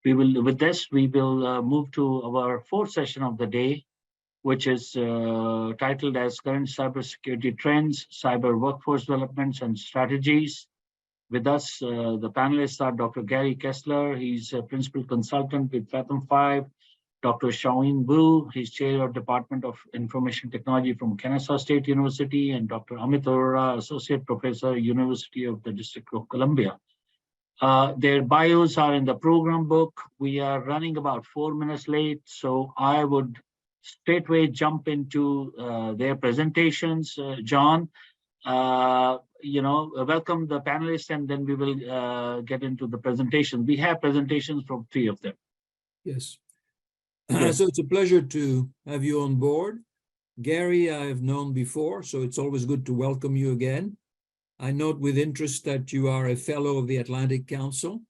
With this, we will move to our fourth session of the day, which is titled as Current Cybersecurity Trends, Cyber Workforce Developments and Strategies. With us, the panelists are Dr. Gary Kessler. He's a principal consultant with Fathom 5. Dr. Shaoen Wu, he's chair of Department of Information Technology from Kennesaw State University, and Dr. Amit Arora, associate professor, University of the District of Columbia. Their bios are in the program book. We are running about 4 minutes late, so I would straightway jump into their presentations. John, welcome the panelists, and then we will get into the presentation. We have presentations from 3 of them. Yes. So it's a pleasure to have you on board. Gary, I've known before, so it's always good to welcome you again. I note with interest that you are a fellow of the Atlantic Council,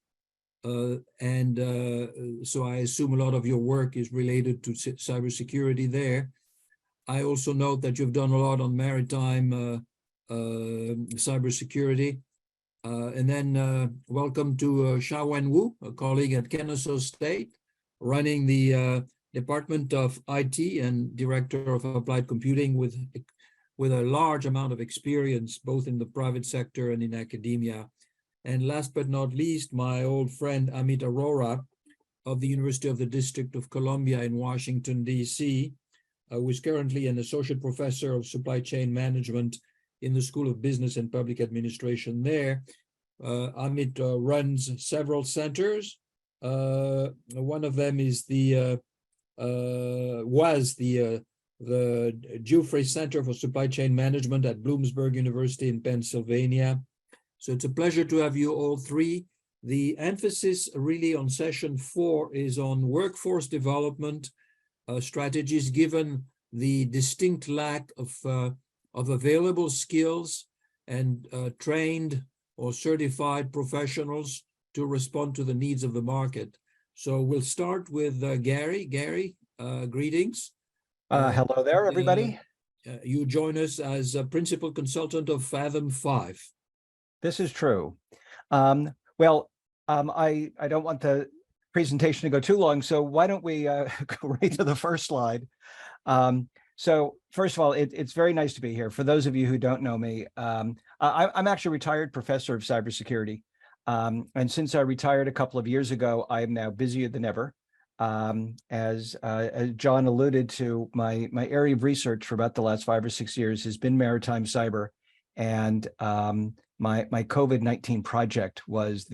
so I assume a lot of your work is related to cybersecurity there. I also note that you've done a lot on maritime cybersecurity. And then welcome to Shaoen Wu, a colleague at Kennesaw State, running the Department of IT and Director of Applied Computing with a large amount of experience, both in the private sector and in academia. And last but not least, my old friend Amit Arora of the University of the District of Columbia in Washington, D.C., who is currently an associate professor of supply chain management in the School of Business and Public Administration there. Amit runs several centers. One of them is the Giuffre Center for Supply Chain Management at Bloomsburg University in Pennsylvania. So it's a pleasure to have you all 3. The emphasis really on session 4 is on workforce development strategies, given the distinct lack of available skills and trained or certified professionals to respond to the needs of the market. So we'll start with Gary. Gary, greetings. Hello there, everybody. You join us as a principal consultant of Fathom 5. This is true. I don't want the presentation to go too long, so why don't we go right to the first slide. So first of all, it's very nice to be here. For those of you who don't know me, I'm actually a retired professor of cybersecurity. And since I retired a couple of years ago, I am now busier than ever. As John alluded to, my area of research for about the last 5 or 6 years has been maritime cyber, and my COVID-19 project was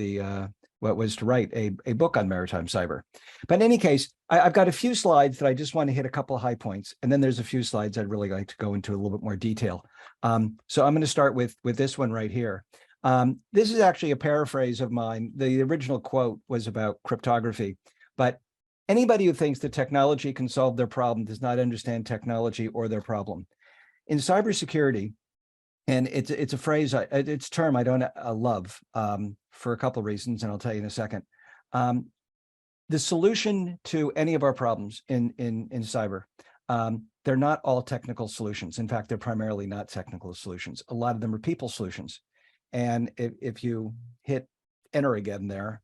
was to write a book on maritime cyber. But in any case, I've got a few slides that I just want to hit a couple of high points, and then there's a few slides I'd really like to go into a little bit more detail. So I'm going to start with this one right here. This is actually a paraphrase of mine. The original quote was about cryptography, but anybody who thinks that technology can solve their problem does not understand technology or their problem. In cybersecurity, and it's a phrase, it's a term I don't love for a couple of reasons, and I'll tell you in a second. The solution to any of our problems in cyber, they're not all technical solutions. In fact, they're primarily not technical solutions. A lot of them are people solutions. And if you hit enter again there,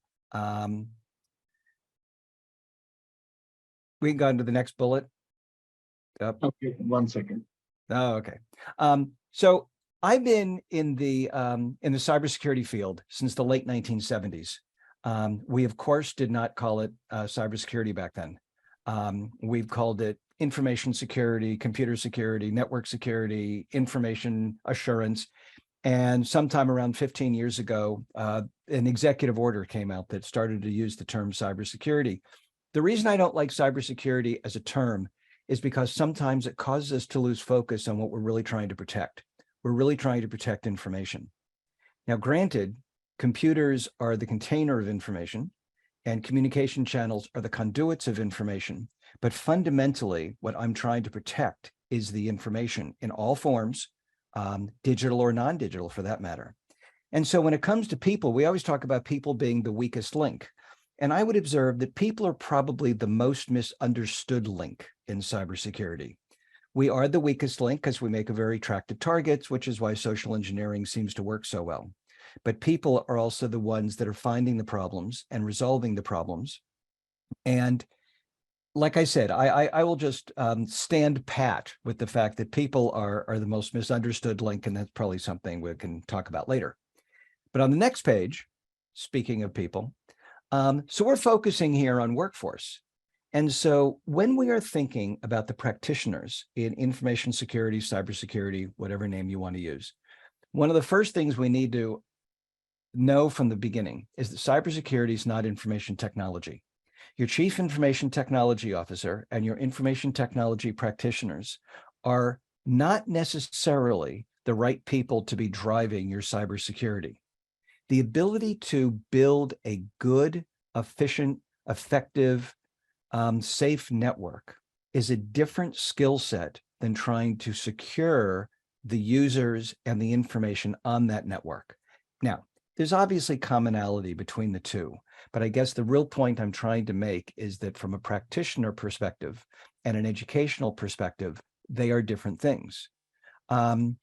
we can go into the next bullet. Okay, 1 second. Oh, okay. So I've been in the cybersecurity field since the late 1970s. We, of course, did not call it cybersecurity back then. We've called it information security, computer security, network security, information assurance. And sometime around 15 years ago, an executive order came out that started to use the term cybersecurity. The reason I don't like cybersecurity as a term is because sometimes it causes us to lose focus on what we're really trying to protect. We're really trying to protect information. Now, granted, computers are the container of information and communication channels are the conduits of information. But fundamentally, what I'm trying to protect is the information in all forms, digital or non-digital for that matter. And so when it comes to people, we always talk about people being the weakest link. And I would observe that people are probably the most misunderstood link in cybersecurity. We are the weakest link because we make a very attractive targets, which is why social engineering seems to work so well. But people are also the ones that are finding the problems and resolving the problems. And like I said, I will just stand pat with the fact that people are the most misunderstood link, and that's probably something we can talk about later. But on the next page, speaking of people, so we're focusing here on workforce. And so when we are thinking about the practitioners in information security, cybersecurity, whatever name you want to use, one of the first things we need to know from the beginning is that cybersecurity is not information technology. Your chief information technology officer and your information technology practitioners are not necessarily the right people to be driving your cybersecurity. The ability to build a good, efficient, effective, safe network is a different skill set than trying to secure the users and the information on that network. Now, there's obviously commonality between the two, but I guess the real point I'm trying to make is that from a practitioner perspective and an educational perspective, they are different things. And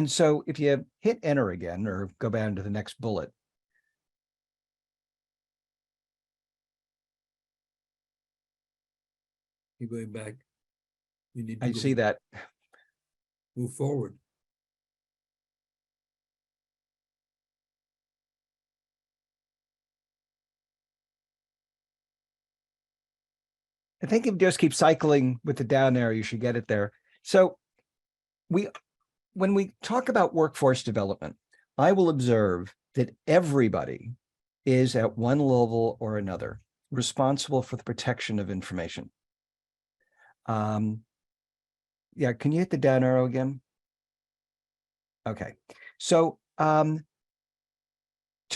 so if you hit enter again, or go down to the next bullet, You're going back. You need to I see that. move forward. I think if you just keep cycling with the down arrow, you should get it there. So when we talk about workforce development, I will observe that everybody is at one level or another responsible for the protection of information. Yeah, can you hit the down arrow again? Okay, so to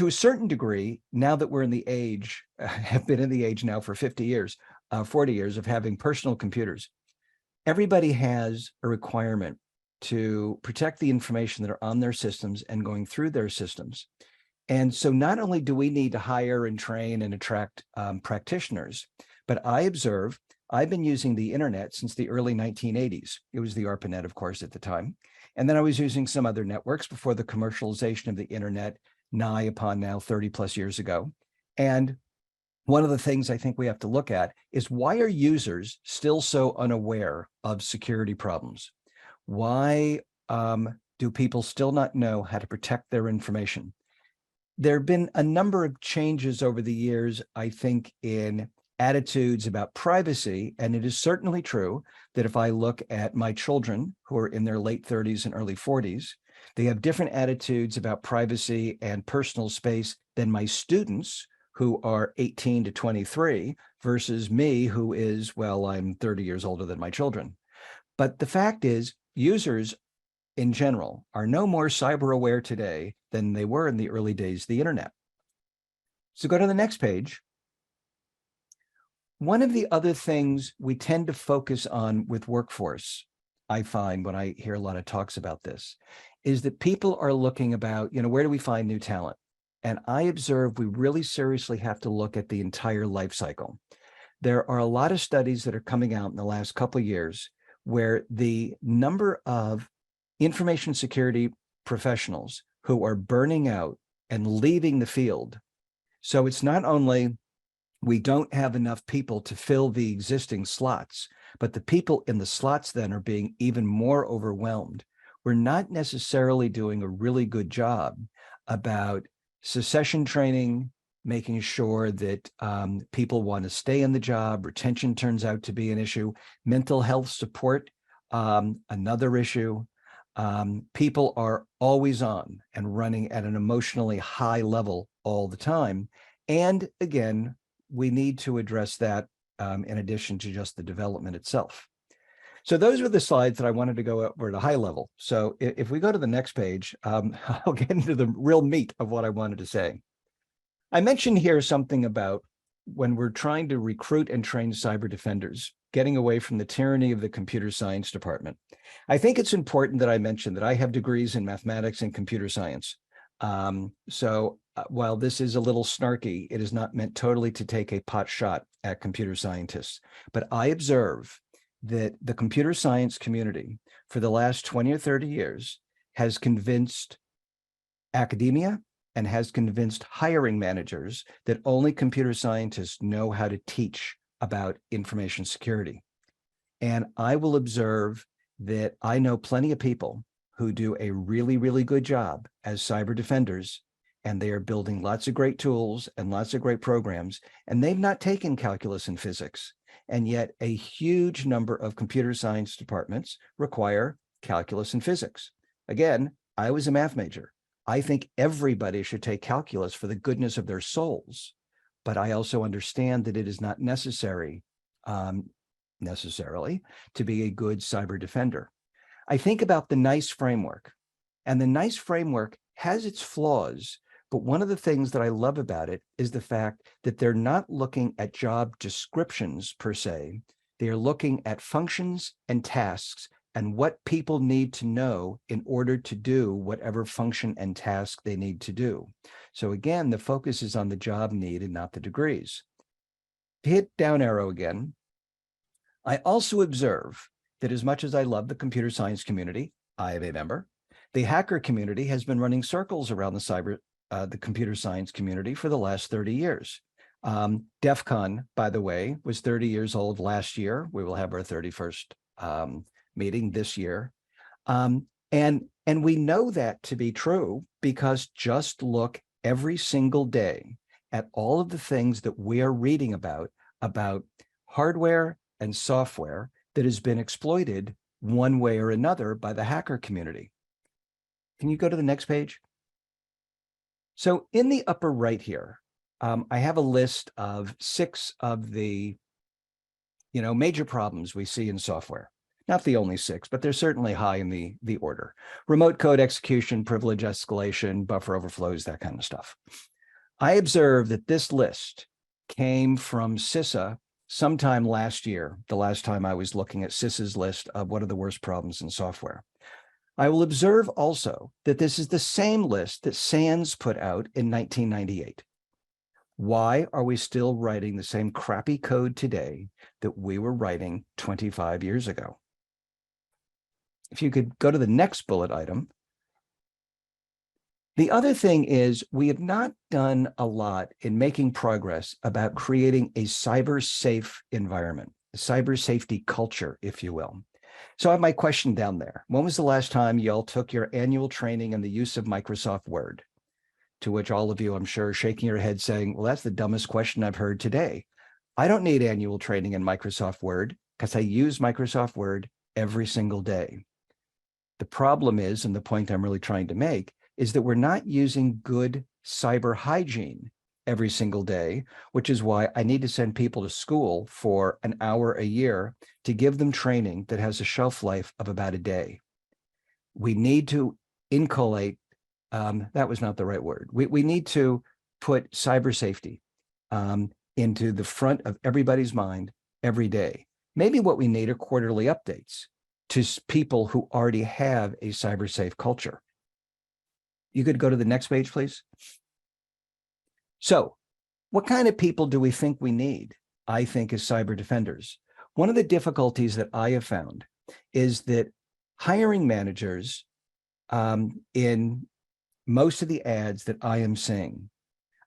a certain degree, now that we're in the age, have been in the age now for 50 years, 40 years of having personal computers, everybody has a requirement to protect the information that are on their systems and going through their systems. And so not only do we need to hire and train and attract practitioners, but I observe I've been using the internet since the early 1980s. It was the ARPANET, of course, at the time. And then I was using some other networks before the commercialization of the internet, nigh upon now 30 plus years ago. And one of the things I think we have to look at is, why are users still so unaware of security problems? Why do people still not know how to protect their information? There have been a number of changes over the years, I think, in attitudes about privacy. And it is certainly true that if I look at my children who are in their late 30s and early 40s, they have different attitudes about privacy and personal space than my students who are 18 to 23 versus me, who is, well, I'm 30 years older than my children. But the fact is, users in general are no more cyber aware today than they were in the early days of the internet. So go to the next page. One of the other things we tend to focus on with workforce, I find when I hear a lot of talks about this, is that people are looking about, where do we find new talent? And I observe we really seriously have to look at the entire life cycle. There are a lot of studies that are coming out in the last couple of years where the number of information security professionals who are burning out and leaving the field. So it's not only we don't have enough people to fill the existing slots, but the people in the slots then are being even more overwhelmed. We're not necessarily doing a really good job about succession training, making sure that people want to stay in the job. Retention turns out to be an issue. Mental health support, another issue. People are always on and running at an emotionally high level all the time. And again, we need to address that in addition to just the development itself. So those were the slides that I wanted to go over at a high level. So if we go to the next page, I'll get into the real meat of what I wanted to say. I mentioned here something about when we're trying to recruit and train cyber defenders, getting away from the tyranny of the computer science department. I think it's important that I mention that I have degrees in mathematics and computer science. While this is a little snarky, it is not meant totally to take a pot shot at computer scientists. But I observe that the computer science community for the last 20 or 30 years has convinced academia and has convinced hiring managers that only computer scientists know how to teach about information security. And I will observe that I know plenty of people who do a really, really good job as cyber defenders, and they are building lots of great tools and lots of great programs, and they've not taken calculus and physics. And yet a huge number of computer science departments require calculus and physics. Again, I was a math major. I think everybody should take calculus for the goodness of their souls, but I also understand that it is not necessary necessarily to be a good cyber defender. I think about the NICE framework, and the NICE framework has its flaws, but one of the things that I love about it is the fact that they're not looking at job descriptions per se. They are looking at functions and tasks and what people need to know in order to do whatever function and task they need to do. So again, the focus is on the job need and not the degrees. Hit down arrow again. I also observe that as much as I love the computer science community, I am a member, the hacker community has been running circles around the computer science community for the last 30 years. DEF CON, by the way, was 30 years old last year. We will have our 31st meeting this year. And we know that to be true because just look every single day at all of the things that we are reading about hardware and software that has been exploited one way or another by the hacker community. Can you go to the next page? So in the upper right here, I have a list of 6 of the major problems we see in software. Not the only 6, but they're certainly high in the order. Remote code execution, privilege escalation, buffer overflows, that kind of stuff. I observed that this list came from CISA sometime last year, the last time I was looking at CISA's list of what are the worst problems in software. I will observe also that this is the same list that SANS put out in 1998. Why are we still writing the same crappy code today that we were writing 25 years ago? If you could go to the next bullet item. The other thing is we have not done a lot in making progress about creating a cyber safe environment, a cyber safety culture, if you will. So I have my question down there. When was the last time y'all took your annual training in the use of Microsoft Word? To which all of you, I'm sure, shaking your head saying, well, that's the dumbest question I've heard today. I don't need annual training in Microsoft Word because I use Microsoft Word every single day. The problem is, and the point I'm really trying to make, is that we're not using good cyber hygiene every single day, which is why I need to send people to school for an hour a year to give them training that has a shelf life of about a day. We need to inculcate, that was not the right word. We need to put cyber safety into the front of everybody's mind every day. Maybe what we need are quarterly updates to people who already have a cyber safe culture. You could go to the next page, please. So what kind of people do we think we need, I think, as cyber defenders? One of the difficulties that I have found is that hiring managers in most of the ads that I am seeing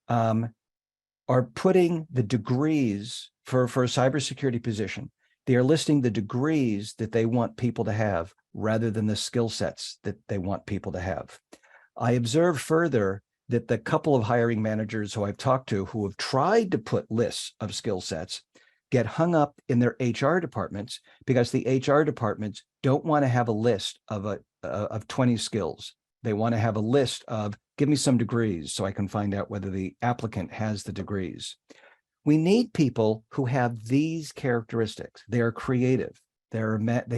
are putting the degrees for a cybersecurity position. They are listing the degrees that they want people to have rather than the skill sets that they want people to have. I observe further that the couple of hiring managers who I've talked to who have tried to put lists of skill sets get hung up in their HR departments because the HR departments don't want to have a list of 20 skills. They want to have a list of, give me some degrees so I can find out whether the applicant has the degrees. We need people who have these characteristics. They are creative. They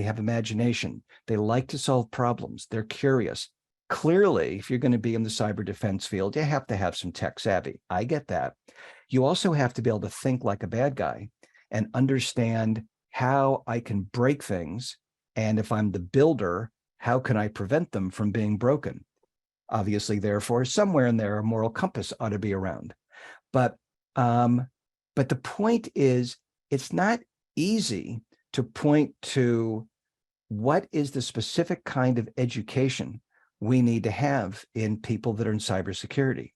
have imagination. They like to solve problems. They're curious. Clearly, if you're going to be in the cyber defense field, you have to have some tech savvy. I get that. You also have to be able to think like a bad guy and understand how I can break things. And if I'm the builder, how can I prevent them from being broken? Obviously, therefore, somewhere in there, a moral compass ought to be around. But the point is, it's not easy to point to what is the specific kind of education we need to have in people that are in cybersecurity.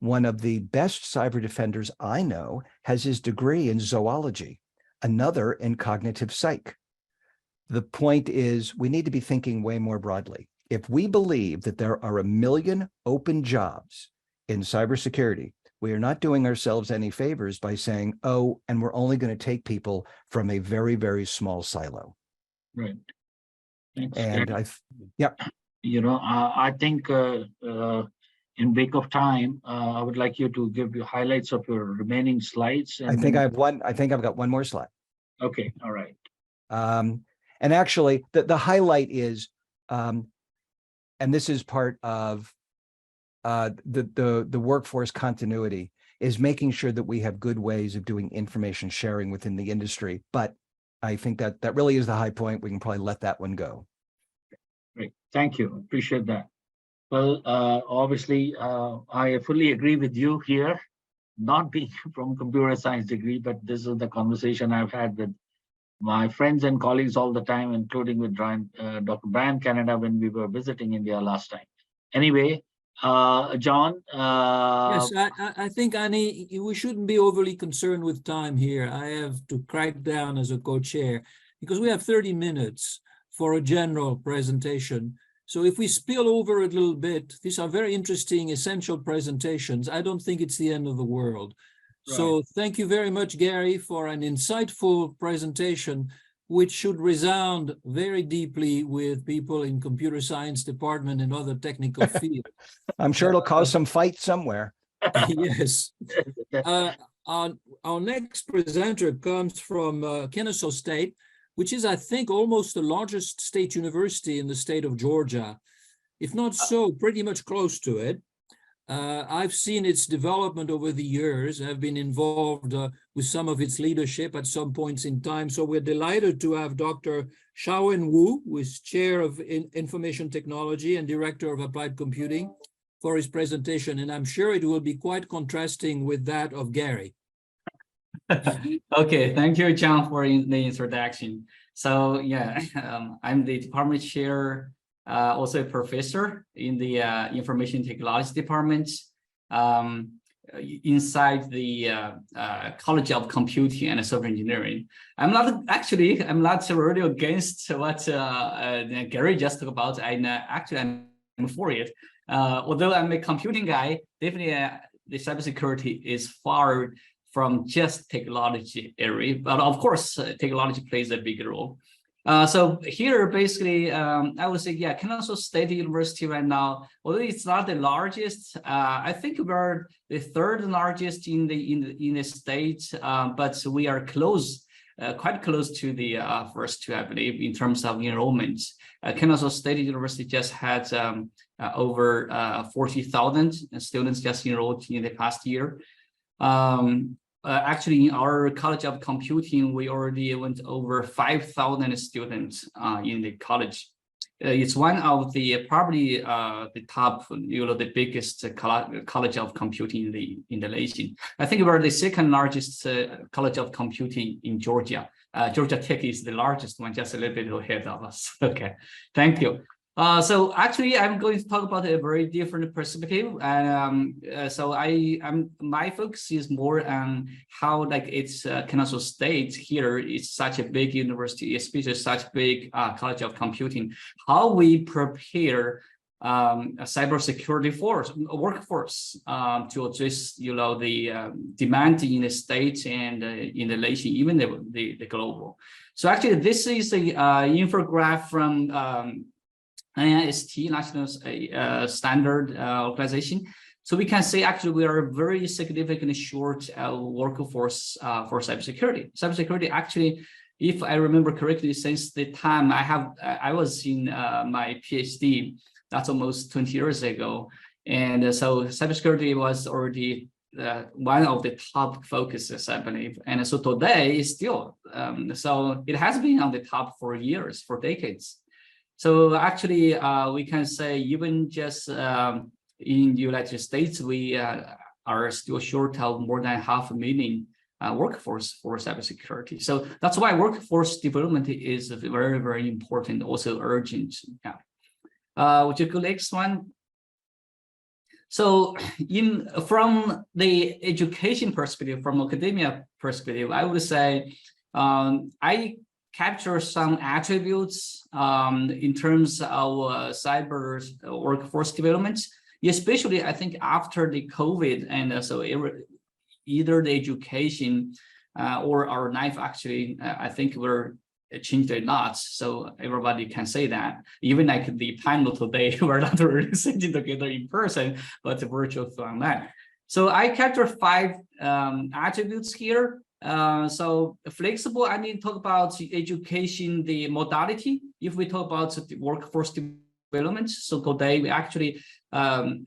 One of the best cyber defenders I know has his degree in zoology, another in cognitive psych. The point is, we need to be thinking way more broadly. If we believe that there are 1 million open jobs in cybersecurity, we are not doing ourselves any favors by saying, oh, and we're only going to take people from a very, very small silo. Right. Thanks, And Gary. yeah, I think in wake of time, I would like you to give you highlights of your remaining slides. I think I've got one more slide. Okay, all right. And actually, the highlight is, and this is part of the workforce continuity, is making sure that we have good ways of doing information sharing within the industry. But I think that really is the high point. We can probably let that one go. Great, thank you. Appreciate that. Well, obviously, I fully agree with you here, not being from computer science degree, but this is the conversation I've had with my friends and colleagues all the time, including with Dr. Brian Canada when we were visiting India last time. Anyway, John. Yes, I think, Annie, we shouldn't be overly concerned with time here. I have to crack down as a co-chair because we have 30 minutes for a general presentation. So if we spill over a little bit, these are very interesting, essential presentations. I don't think it's the end of the world. Right. So thank you very much, Gary, for an insightful presentation, which should resound very deeply with people in computer science department and other technical fields. I'm sure it'll cause some fight somewhere. Yes. Our next presenter comes from Kennesaw State, which is, I think, almost the largest state university in the state of Georgia, if not so, pretty much close to it. I've seen its development over the years. I've been involved with some of its leadership at some points in time. So we're delighted to have Dr. Shaoen Wu, who is Chair of Information Technology and Director of Applied Computing, for his presentation. And I'm sure it will be quite contrasting with that of Gary. Okay, thank you, John, for the introduction. So yeah, I'm the department chair, also a professor in the information technology department inside the College of Computing and Software Engineering. I'm not really against what Gary just talked about. I'm for it. Although I'm a computing guy, definitely the cybersecurity is far from just technology area, but of course, technology plays a big role. So here, basically, I would say, yeah, Kennesaw State University right now, although it's not the largest, I think we're the third largest in the state, but we are close, quite close to the first two, I believe, in terms of enrollment. Kennesaw State University just had over 40,000 students just enrolled in the past year. Actually, in our College of Computing, we already went over 5,000 students in the college. It's one of the probably the top, the biggest College of Computing in the nation. I think we're the second largest College of Computing in Georgia. Georgia Tech is the largest one, just a little bit ahead of us. Okay, thank you. So actually, I'm going to talk about a very different perspective, and so my focus is more on how it's Kennesaw State here is such a big university, especially such big College of Computing. How we prepare a cybersecurity workforce to address the demand in the state and in the nation, even the global. So actually, this is a infographic from NIST, National Standard Organization. So we can say actually we are very significantly short workforce for cybersecurity. Cybersecurity actually, if I remember correctly, since the time I was in my PhD, that's almost 20 years ago. And so cybersecurity was already one of the top focuses, I believe. And so today is still, so it has been on the top for years, for decades. So actually, we can say even just in the United States, we are still short of more than 500,000 workforce for cybersecurity. So that's why workforce development is very, very important, also urgent. Yeah. Would you go next one? So from the education perspective, from academia perspective, I would say I capture some attributes in terms of cyber workforce development, especially I think after the COVID, and so either the education or our life actually, I think we're changed a lot, so everybody can say that. Even like the panel today, we're not really sitting together in person, but virtual through online. So I capture 5 attributes here. So flexible, I mean, talk about education, the modality. If we talk about the workforce development, so today we actually,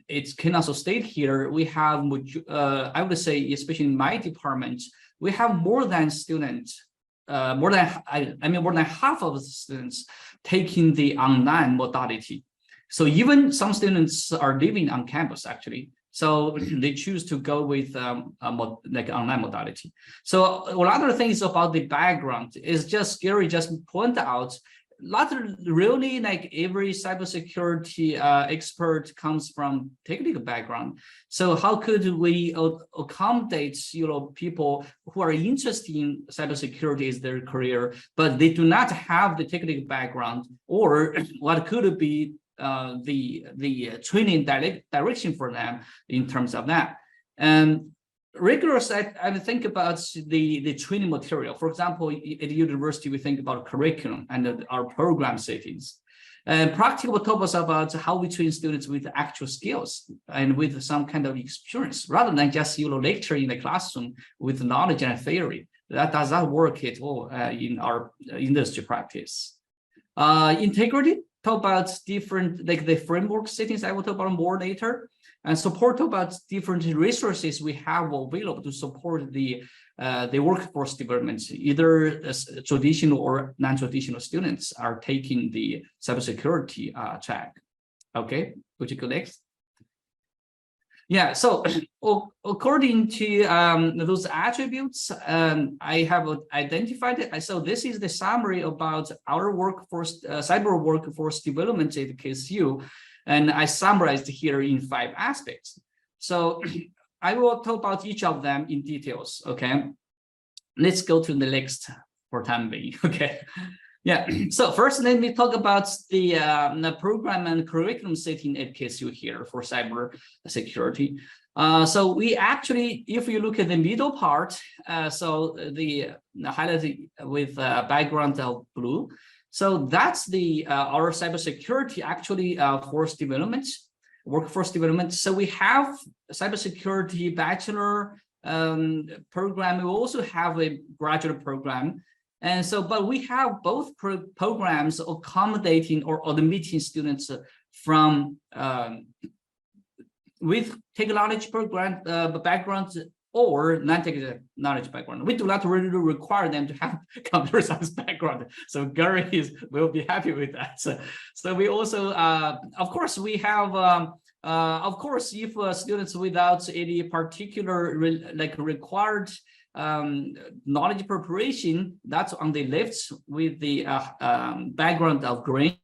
it's Kennesaw State here. We have, I would say, especially in my department, we have more than students. More than half of the students taking the online modality. So even some students are living on campus actually. So they choose to go with like online modality. So another thing is about the background is just Gary just point out. Not really like every cybersecurity expert comes from technical background. So how could we accommodate people who are interested in cybersecurity as their career, but they do not have the technical background, or what could be the training direction for them in terms of that? And rigorous, I think about the training material. For example, at the university, we think about curriculum and our program settings. And practical topics about how we train students with actual skills and with some kind of experience, rather than just lecture in the classroom with knowledge and theory. That does not work at all in our industry practice. Integrity, talk about different, like the framework settings, I will talk about more later. And support about different resources we have available to support the workforce development. Either traditional or non-traditional students are taking the cybersecurity track. Okay, would you go next? Yeah, so according to those attributes, I have identified it. So this is the summary about our workforce, cyber workforce development at KSU. And I summarized here in 5 aspects. So I will talk about each of them in details, okay? Let's go to the next for time being, okay? Yeah, so first let me talk about the program and curriculum setting at KSU here for cyber security. So we actually, if you look at the middle part, so the highlighted with background of blue, so that's the our cybersecurity actually workforce development. So we have cybersecurity bachelor program. We also have a graduate program, and so but we have both programs accommodating or admitting students from with technology program backgrounds or non-technology background. We do not really require them to have computer science background. So Gary will be happy with that. So we also, of course, we have, of course, if students without any particular required knowledge preparation, that's on the left with the background of green.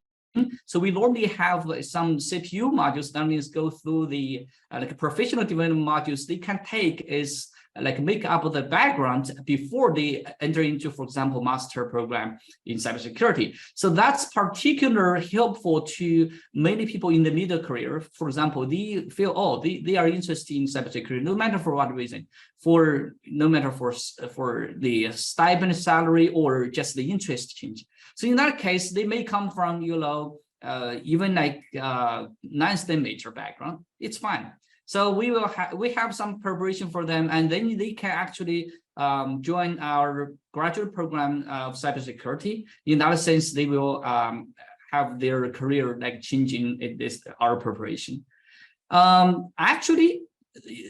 So we normally have some CPU modules, that means go through the like professional development modules they can take is like make up the background before they enter into, for example, master program in cybersecurity. So that's particularly helpful to many people in the middle career. For example, they feel, oh, they are interested in cybersecurity, no matter for what reason, no matter for the stipend salary or just the interest change. So in that case, they may come from, even like non-STEM major background. It's fine. So we have some preparation for them, and then they can actually join our graduate program of cybersecurity. In that sense, they will have their career like changing in our preparation. Actually,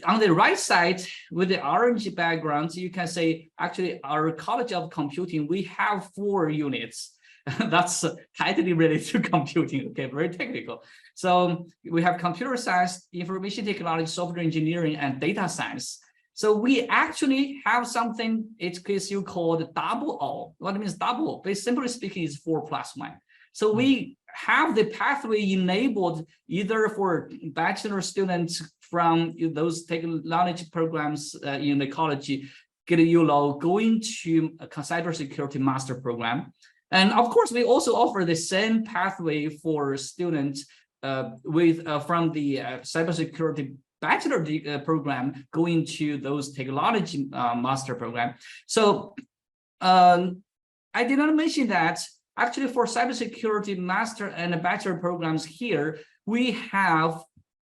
on the right side with the orange background, you can say actually our College of Computing, we have 4 units. That's tightly related to computing, okay, very technical. So we have computer science, information technology, software engineering, and data science. So we actually have something at KSU called double O. What it means double O? But simply speaking, is 4+1. So we have the pathway enabled either for bachelor students from those technology programs in the college, going to a cybersecurity master program. And of course, we also offer the same pathway for students from the cybersecurity bachelor program going to those technology master program. So I did not mention that actually for cybersecurity master and bachelor programs here, we have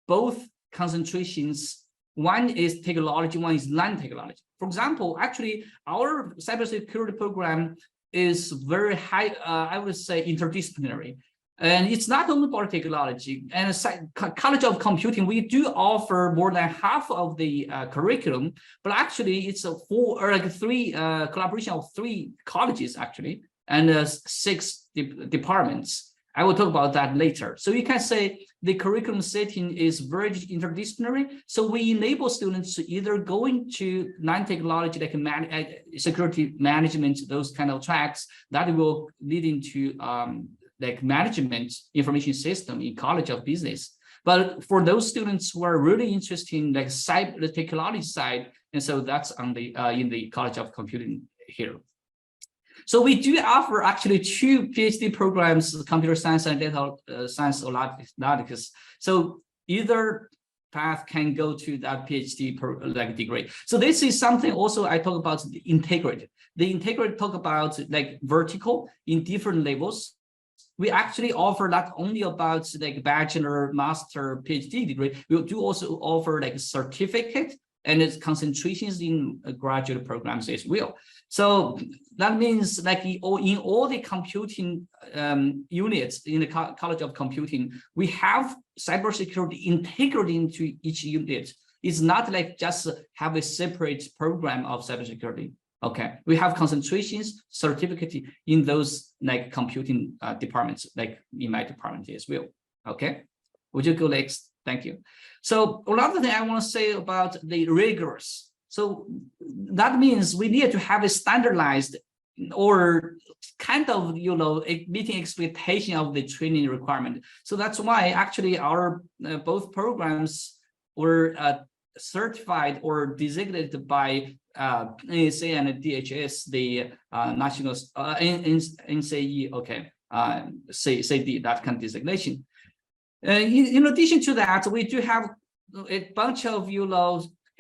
both concentrations. One is technology, one is non-technology. For example, actually, our cybersecurity program is very high, I would say, interdisciplinary. And it's not only about technology. And College of Computing, we do offer more than half of the curriculum, but actually it's a collaboration of 3 colleges actually, and 6 departments. I will talk about that later. So you can say the curriculum setting is very interdisciplinary. So we enable students to either go into non-technology like security management, those kind of tracks that will lead into like management information system in College of Business. But for those students who are really interested in like the technology side, and so that's on the in the College of Computing here. So we do offer actually 2 PhD programs, computer science and data science analytics. So either path can go to that PhD degree. So this is something also I talk about the integrated. The integrated talk about like vertical in different levels. We actually offer not only about like bachelor, master, PhD degree, we do also offer like certificate and its concentrations in graduate programs as well. So that means like in all the computing units in the College of Computing, we have cybersecurity integrated into each unit. It's not like just have a separate program of cybersecurity. Okay, we have concentrations, certificate in those like computing departments, like in my department as well. Okay, would you go next? Thank you. So another thing I want to say about the rigorous. So that means we need to have a standardized or kind of, meeting expectation of the training requirement. So that's why actually our both programs were certified or designated by NSA and DHS, the national NCE, okay, CD, that kind of designation. In addition to that, we do have a bunch of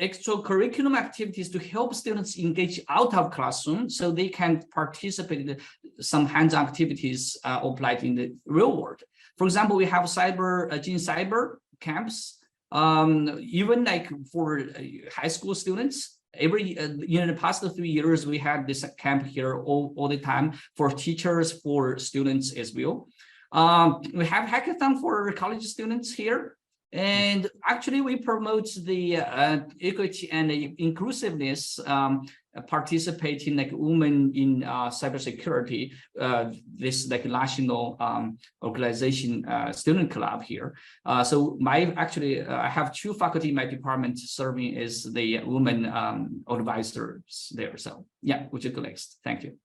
extracurriculum activities to help students engage out of classroom so they can participate in some hands-on activities applied in the real world. For example, we have cyber camps, even like for high school students. In the past 3 years, we had this camp here all the time for teachers, for students as well. We have hackathon for college students here. And actually, we promote the equity and inclusiveness, participating like women in cybersecurity, this like national organization student club here. So I have 2 faculty in my department serving as the women advisors there. So yeah, would you go next? Thank you.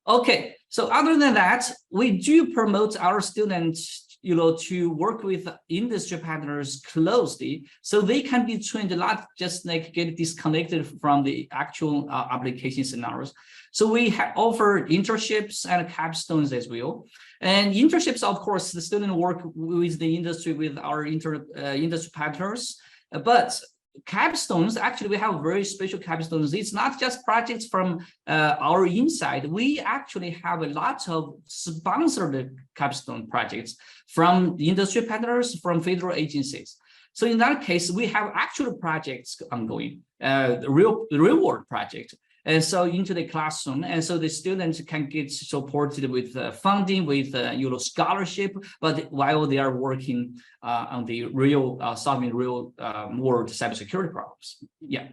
Okay, so other than that, we do promote our students to work with industry partners closely so they can be trained a lot, just like get disconnected from the actual application scenarios. So we offer internships and capstones as well. And internships, of course, the student work with the industry, with our industry partners, but capstones, actually, we have very special capstones. It's not just projects from our inside. We actually have a lot of sponsored capstone projects from the industry partners, from federal agencies. So in that case, we have actual projects ongoing, the real world project. And so into the classroom, and so the students can get supported with funding, with scholarship, but while they are working on the real solving real world cybersecurity problems. Yeah.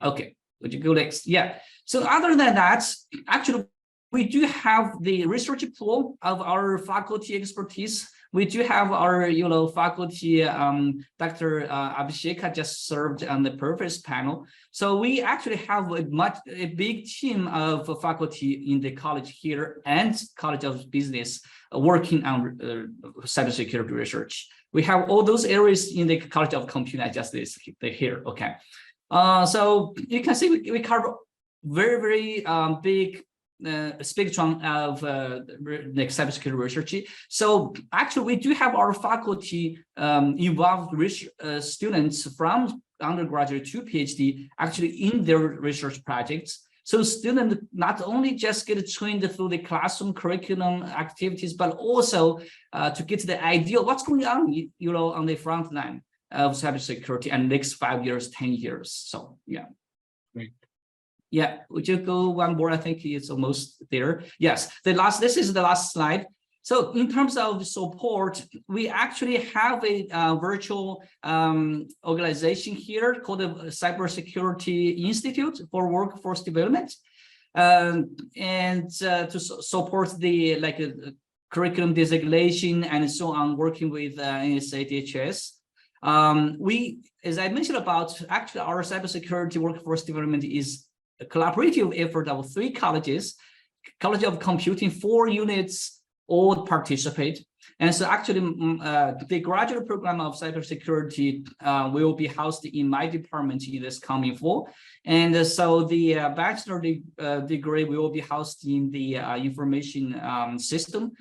Okay. Would you go next? Yeah. So other than that, actually, we do have the research pool of our faculty expertise. we do have our, faculty, Dr. Abhishek just served on the purpose panel. So we actually have a big team of faculty in the college here and College of Business working on cybersecurity research. We have all those areas in the College of Computing. I just listed here. Okay. So you can see we cover very, very big spectrum of like cybersecurity research. So actually, we do have our faculty involved students from undergraduate to PhD actually in their research projects. So students not only just get trained through the classroom curriculum activities, but also to get the idea of what's going on, on the front line of cybersecurity and next 5 years, 10 years. So yeah. Great. Yeah, would you go one more? I think it's almost there. Yes, this is the last slide. So in terms of support, we actually have a virtual organization here called the Cybersecurity Institute for Workforce Development, and to support the curriculum designation and so on, working with NSA DHS. As I mentioned about, actually our cybersecurity workforce development is a collaborative effort of 3 colleges, College of Computing, 4 units, all participate. And so actually the graduate program of cybersecurity will be housed in my department in this coming fall. And so the bachelor degree will be housed in the information system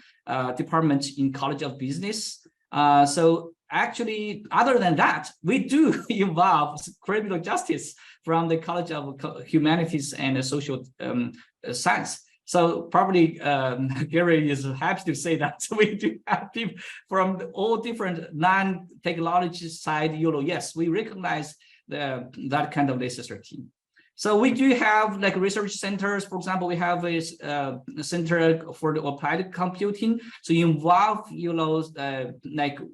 department in College of Business. So actually, other than that, we do involve criminal justice from the College of Humanities and Social Science. So probably Gary is happy to say that we do have people from all different non-technology side. Yes, we recognize that kind of necessity. So we do have research centers. For example, we have a center for the applied computing. So you involve,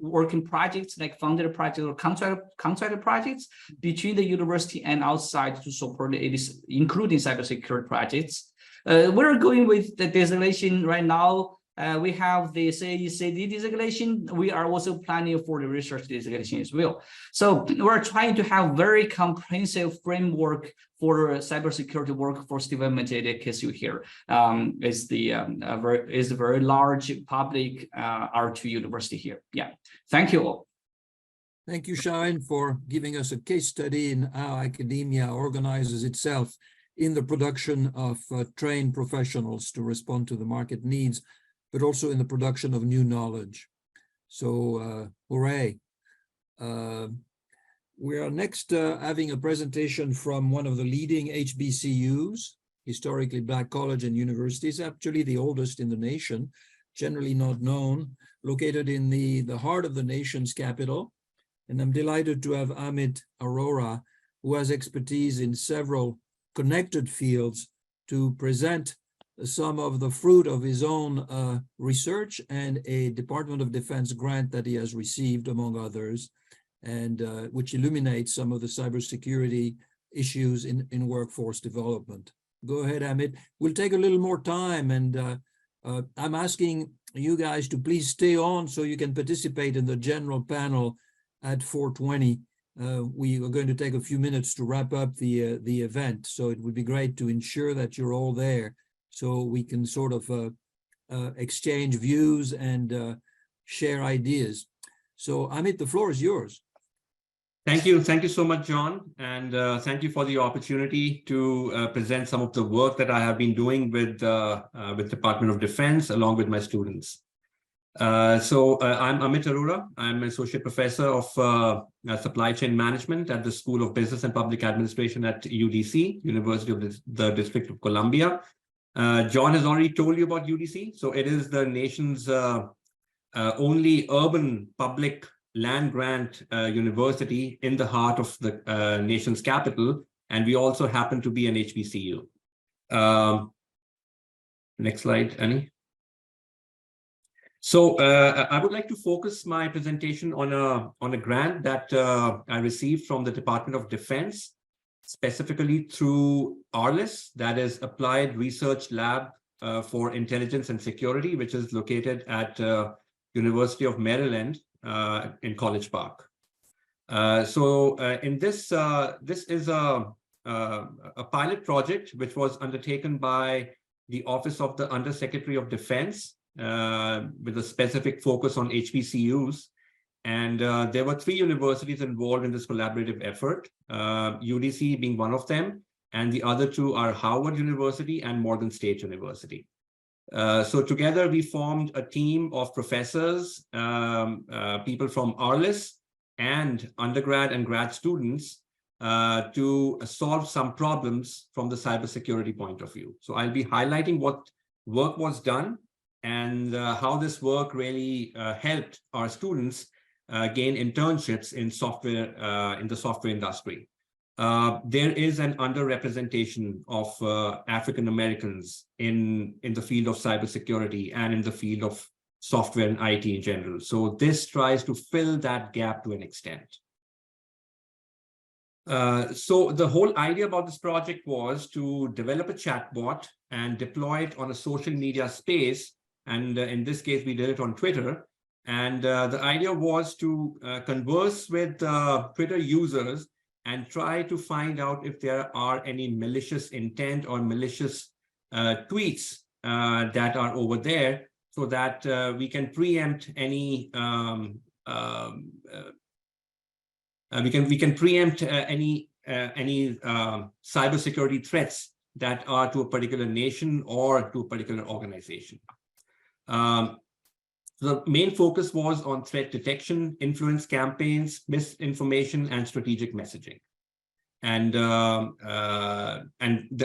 working projects, like funded projects or contracted projects between the university and outside to support it, including cybersecurity projects. We're going with the designation right now. We have the CAE-CD designation. We are also planning for the research designation as well. So we're trying to have very comprehensive framework for cybersecurity workforce development at KSU here. Is a very large public R2 university here. Yeah, thank you all. Thank you, Shaoen, for giving us a case study in how academia organizes itself in the production of trained professionals to respond to the market needs, but also in the production of new knowledge. So, hooray. We are next having a presentation from one of the leading HBCUs, historically Black college and universities, actually the oldest in the nation, generally not known, located in the heart of the nation's capital. And I'm delighted to have Amit Arora, who has expertise in several connected fields, to present some of the fruit of his own research and a Department of Defense grant that he has received, among others, and which illuminates some of the cybersecurity issues in workforce development. Go ahead, Amit. We'll take a little more time, and I'm asking you guys to please stay on so you can participate in the general panel at 4:20. We are going to take a few minutes to wrap up the event, so it would be great to ensure that you're all there so we can sort of exchange views and share ideas. So Amit, the floor is yours. Thank you so much, John, and thank you for the opportunity to present some of the work that I have been doing with Department of Defense along with my students. I'm Amit Arora. I'm Associate Professor of Supply Chain Management at the School of Business and Public Administration at UDC, University of the District of Columbia. John has already told you about UDC. So it is the nation's only urban public land grant university in the heart of the nation's capital. And we also happen to be an HBCU. Next slide, Annie. So I would like to focus my presentation on a grant that I received from the Department of Defense, specifically through ARLIS, that is Applied Research Lab for Intelligence and Security, which is located at University of Maryland in College Park. In this, this is a pilot project which was undertaken by the Office of the Undersecretary of Defense with a specific focus on HBCUs. And there were 3 universities involved in this collaborative effort, UDC being one of them, and the other 2 are Howard University and Morgan State University. So together we formed a team of professors, people from ARLIS, and undergrad and grad students to solve some problems from the cybersecurity point of view. So I'll be highlighting what work was done and how this work really helped our students gain internships in software, in the software industry. There is an underrepresentation of African Americans in the field of cybersecurity and in the field of software and IT in general. So this tries to fill that gap to an extent. So the whole idea about this project was to develop a chatbot and deploy it on a social media space. And in this case, we did it on Twitter. And the idea was to converse with Twitter users and try to find out if there are any malicious intent or malicious tweets that are over there, so that we can preempt any cybersecurity threats that are to a particular nation or to a particular organization. The main focus was on threat detection, influence campaigns, misinformation, and strategic messaging. And the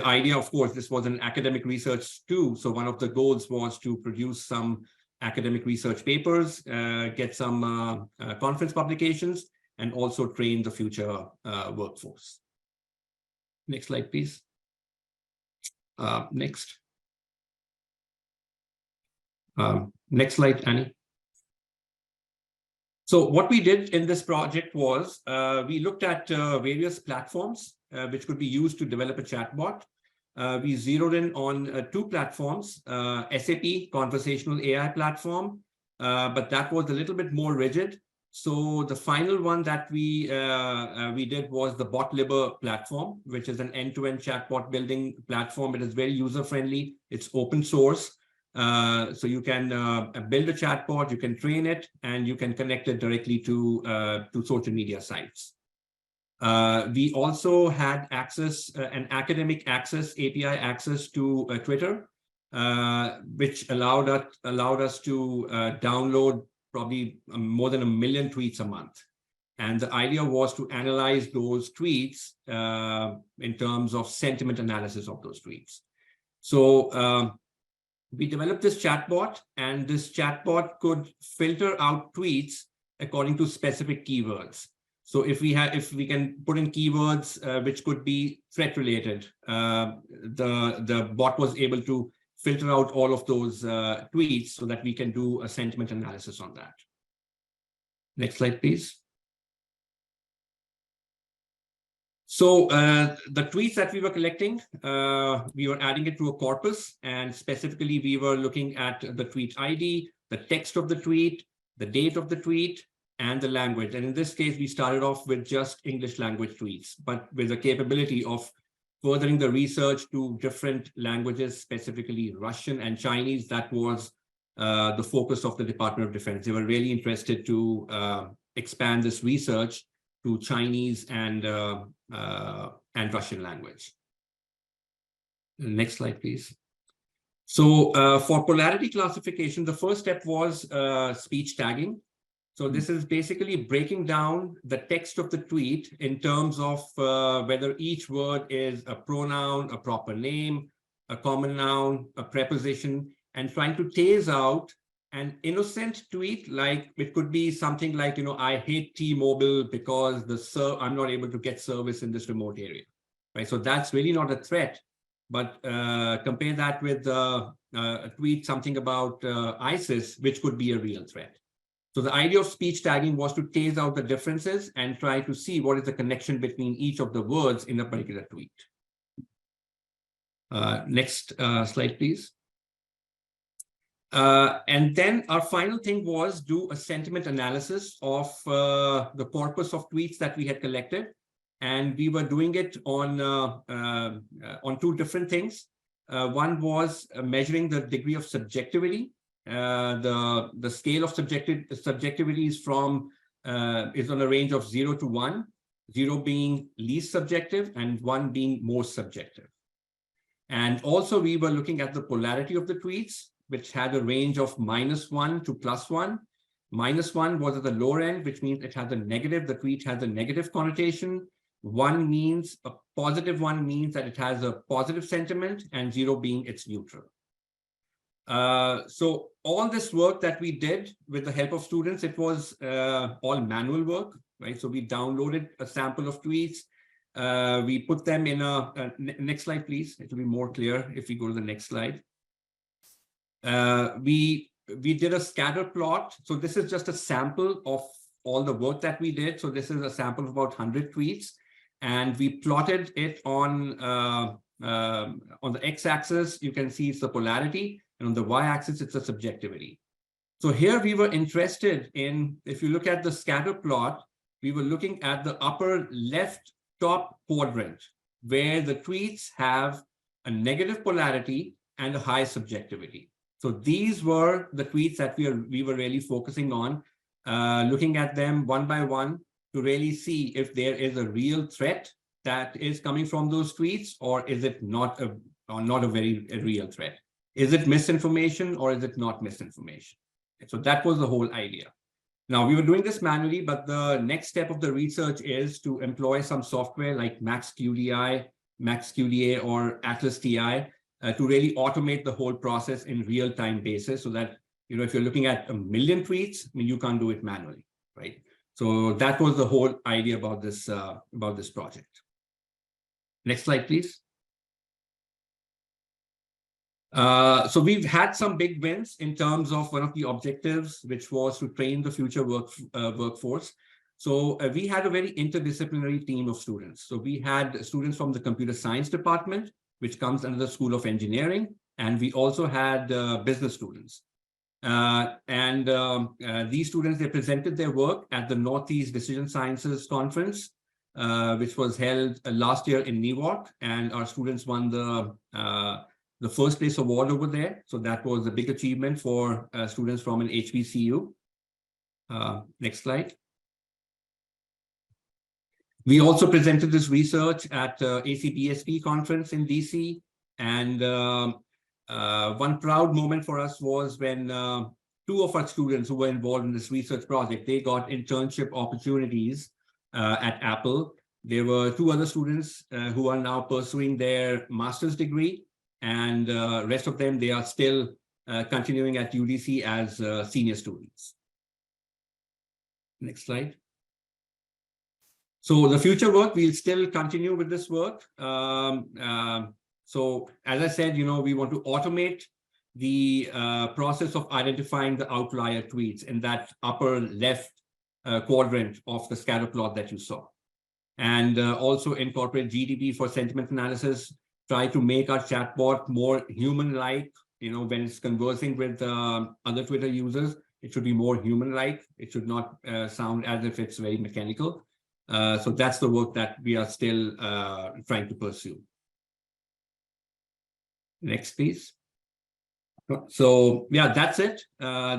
idea, of course, this was an academic research too. So one of the goals was to produce some academic research papers, get some conference publications, and also train the future workforce. Next slide, please. Next. Next slide, Annie. So what we did in this project was we looked at various platforms which could be used to develop a chatbot. We zeroed in on 2 platforms, SAP conversational AI platform, but that was a little bit more rigid. So the final one that we did was the BotLibber platform, which is an end-to-end chatbot building platform. It is very user-friendly. It's open source. So you can build a chatbot, you can train it, and you can connect it directly to social media sites. We also had access, an academic access, API access to Twitter, which allowed us to download probably more than 1 million tweets a month. And the idea was to analyze those tweets in terms of sentiment analysis of those tweets. So we developed this chatbot, and this chatbot could filter out tweets according to specific keywords. So if we can put in keywords which could be threat related, the bot was able to filter out all of those tweets so that we can do a sentiment analysis on that. Next slide, please. So the tweets that we were collecting, we were adding it to a corpus, and specifically we were looking at the tweet ID, the text of the tweet, the date of the tweet, and the language. And in this case, we started off with just English language tweets, but with the capability of furthering the research to different languages, specifically Russian and Chinese. That was the focus of the Department of Defense. They were really interested to expand this research to Chinese and Russian language. Next slide, please. So for polarity classification, the first step was speech tagging. So this is basically breaking down the text of the tweet in terms of whether each word is a pronoun, a proper name, a common noun, a preposition, and trying to tease out an innocent tweet. Like it could be something like, I hate T-Mobile because I'm not able to get service in this remote area, right? So that's really not a threat. But compare that with a tweet, something about ISIS, which could be a real threat. So the idea of speech tagging was to tease out the differences and try to see what is the connection between each of the words in a particular tweet. Next slide, please. And then our final thing was do a sentiment analysis of the corpus of tweets that we had collected. And we were doing it on two different things. One was measuring the degree of subjectivity. The scale of subjectivity is is on a range of 0 to 1, 0 being least subjective and 1 being most subjective. And also we were looking at the polarity of the tweets, which had a range of -1 to +1. -1 was at the lower end, which means it had a negative, the tweet has a negative connotation. 1 means a positive one means that it has a positive sentiment, and 0 being it's neutral. So all this work that we did with the help of students, it was all manual work, right? So we downloaded a sample of tweets. We put them in next slide, please. It will be more clear if we go to the next slide. We did a scatter plot. So this is just a sample of all the work that we did. So this is a sample of about 100 tweets, and we plotted it on the x-axis. You can see it's the polarity, and on the y-axis it's the subjectivity. So here we were interested in, if you look at the scatter plot, we were looking at the upper left top quadrant, where the tweets have a negative polarity and a high subjectivity. So these were the tweets that we were really focusing on, looking at them one by one to really see if there is a real threat that is coming from those tweets, or is it not a very real threat? Is it misinformation or is it not misinformation? So that was the whole idea. Now, we were doing this manually, but the next step of the research is to employ some software like MaxQDI, MaxQDA, or Atlas TI to really automate the whole process in real-time basis, so that, you know, if you're looking at 1 million tweets, I mean, you can't do it manually, right? So that was the whole idea about this project. Next slide, please. So we've had some big wins in terms of one of the objectives, which was to train the future workforce. So we had a very interdisciplinary team of students. So we had students from the computer science department, which comes under the School of Engineering, and we also had business students. These students, they presented their work at the Northeast Decision Sciences Conference, which was held last year in Newark, and our students won the first place award over there. So that was a big achievement for students from an HBCU. Next slide. We also presented this research at ACBSP conference in DC. And one proud moment for us was when 2 of our students who were involved in this research project, they got internship opportunities at Apple. There were 2 other students who are now pursuing their master's degree. And rest of them, they are still continuing at UDC as senior students. Next slide. So the future work, we'll still continue with this work. So as I said, you know, we want to automate the process of identifying the outlier tweets in that upper left quadrant of the scatter plot that you saw. And also incorporate GDP for sentiment analysis, try to make our chatbot more human-like. You know, when it's conversing with other Twitter users, it should be more human-like. It should not sound as if it's very mechanical. So that's the work that we are still trying to pursue. Next, please. So yeah, that's it.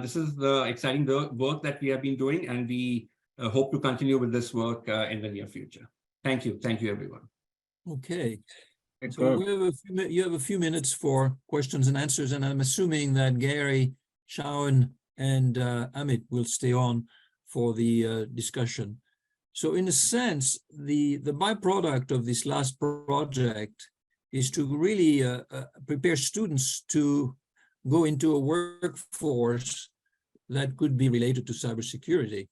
This is the exciting work that we have been doing, and we hope to continue with this work in the near future. Thank you. Thank you, everyone. Okay. So you have a few minutes for questions and answers, and I'm assuming that Gary, Shaoen, and Amit will stay on for the discussion. So in a sense, the byproduct of this last project is to really prepare students to go into a workforce that could be related to cybersecurity.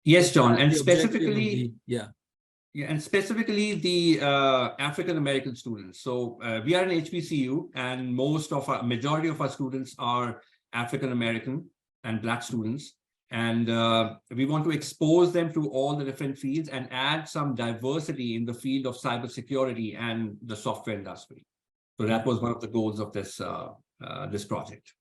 Yes, John, and The objective of specifically, yeah, and specifically the African-American students. So we are an HBCU, and majority of our students are African-American and Black students. And we want to expose them to all the different fields and add some diversity in the field of cybersecurity and the software industry. So that was one of the goals of this this project.